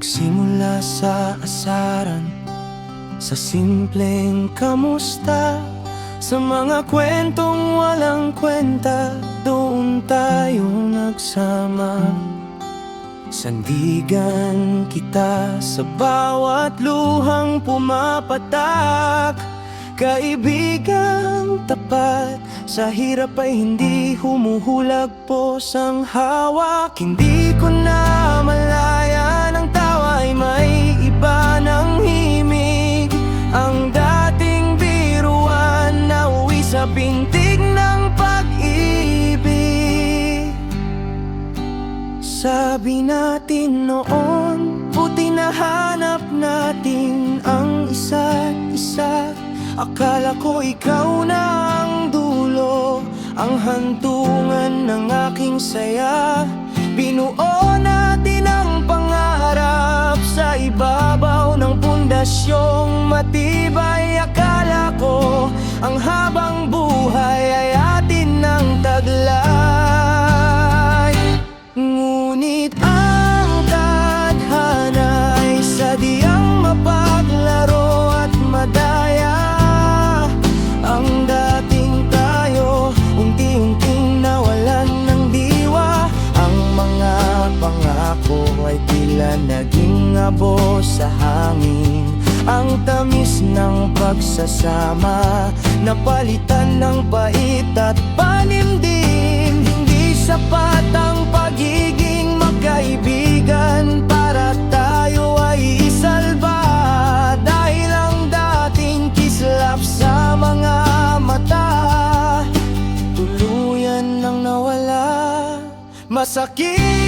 Nagsimula sa asaran, sa simpleng kamusta, sa mga kwentong walang kwenta, doon tayo nagsama. Sandigan kita sa bawat luhang pumapatak, kaibigang tapat, sa hirap ay hindi humuhulagpos ang hawak. Hindi ko na malaya ng tawa ay may iba ng himig, ang dating biruan na uwi sa pintig ng pag-ibig. Sabi natin noon, buti nahanap natin ang isa't isa. Akala ko ikaw na ang dulo, ang hantungan ng aking saya. Binuo natin ang pangarap sa ibabaw ng pundasyong matibay. Akala ko ang habang buhay ay atin ng taglay. Ngunit ang tadhana ay sadyang mapaglaro at madaya. Ang dating tayo, unti-unting nawalan ng diwa. Ang mga pangako ay tila naging abo sa hangin. Ang tamis ng pagsasama, napalitan ng pait at panimdim. Hindi sapat ang pagiging magkaibigan para tayo ay isalba. Dahil ang dating kislap sa mga mata, tuluyan nang nawala. Masakit